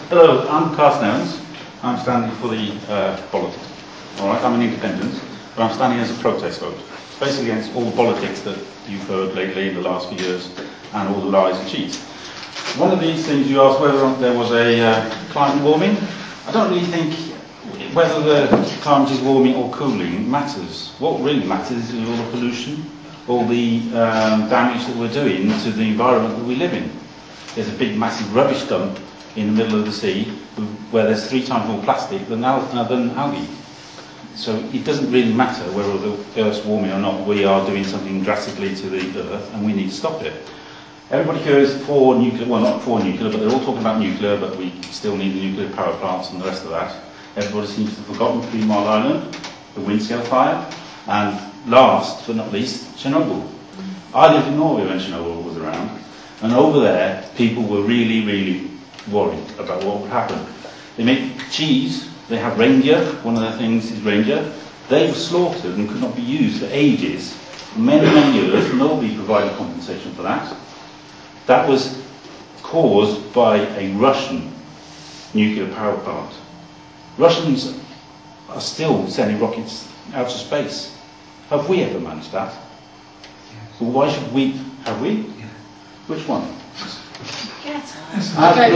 Hello, I'm Karsten Evans. I'm standing for the politics. Alright, I'm an independent, but I'm standing as a protest vote. Basically against all the politics that you've heard lately in the last few years and all the lies and cheats. One of these things you asked whether or not there was a climate warming. I don't really think whether the climate is warming or cooling matters. What really matters is all the pollution, all the damage that we're doing to the environment that we live in. There's a big massive rubbish dump in the middle of the sea where there's 3 times more plastic than algae. So it doesn't really matter whether the Earth's warming or not. We are doing something drastically to the Earth and we need to stop it. Everybody here is for nuclear, well not for nuclear, but they're all talking about nuclear, but we still need the nuclear power plants and the rest of that. Everybody seems to have forgotten 3 Mile Island, the Windscale fire, and last but not least, Chernobyl. I lived in Norway when Chernobyl was around, and over there people were really worried about what would happen. They make cheese, they have reindeer, one of the things is reindeer. They were slaughtered and could not be used for ages, many years. Nobody provided compensation for that. That was caused by a Russian nuclear power plant. Russians are still sending rockets out to space. Have we ever managed that? Yes. Well, why should we? Have we? Yeah. Which one? Okay.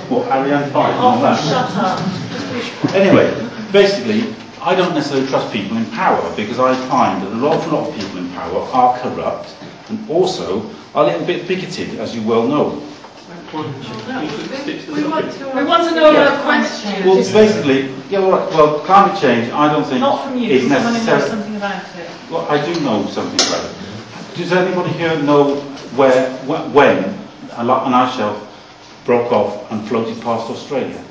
Well, Ariane 5 and all that. Shut up. Anyway, basically, I don't necessarily trust people in power because I find that an awful lot of people in power are corrupt and also are a little bit bigoted, as you well know. We want to know your question. Well, basically, yeah, well, climate change, I don't think not from you, is someone who knows necessary. something about it. Well, I do know something about it. Does anybody here know when an ice shelf broke off and floated past Australia?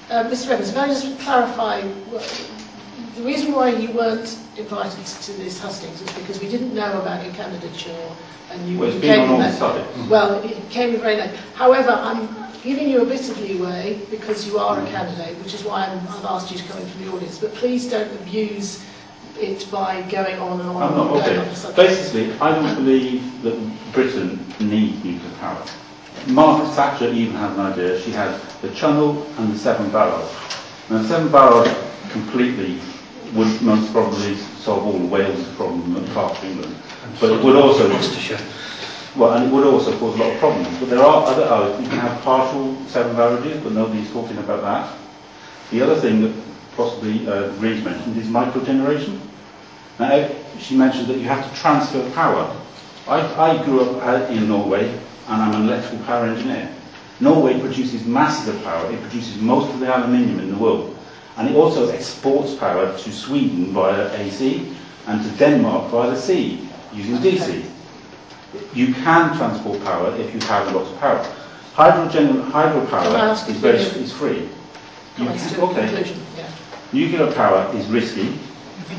Mr. Evans, can I just clarify, the reason why you weren't invited to this hustings was because we didn't know about your candidature and you, well, it's been on all the side. Well, it came with very late. However, I'm giving you a bit of leeway because you are a candidate, which is why I've asked you to come in from the audience, but please don't abuse it by going on and on. I'm not, okay. Basically, I don't believe that Britain needs nuclear power. Margaret Thatcher even had an idea. She had the Channel and the 7 barrels. Now, the 7 barrels completely would most probably solve all the Wales problem and parts of England. But it would also, well, and it would also cause a lot of problems. But there are other, you can have partial 7 barrages, but nobody's talking about that. The other thing that possibly Reece mentioned is microgeneration. Now, she mentioned that you have to transfer power. I grew up in Norway and I'm an electrical power engineer. Norway produces massive power. It produces most of the aluminium in the world. And it also exports power to Sweden via AC and to Denmark via the sea using DC. You can transport power if you have a lot of power. Hydropower is free. Nuclear power is risky,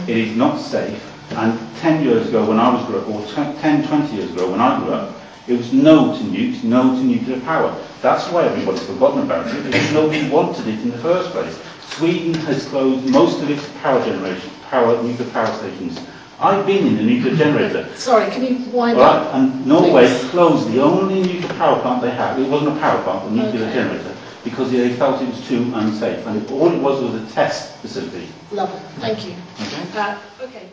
it is not safe, and 10 years ago when I was grew up, or 10, 20 years ago when I grew up, it was no to nukes, no to nuclear power. That's why everybody's forgotten about it, because nobody wanted it in the first place. Sweden has closed most of its nuclear power stations. I've been in a nuclear generator. Sorry, can you wind up? And Norway closed the only nuclear power plant they had. It wasn't a power plant, but a nuclear generator, because they felt it was too unsafe. And all it was a test facility. Lovely, thank you. Okay. Okay.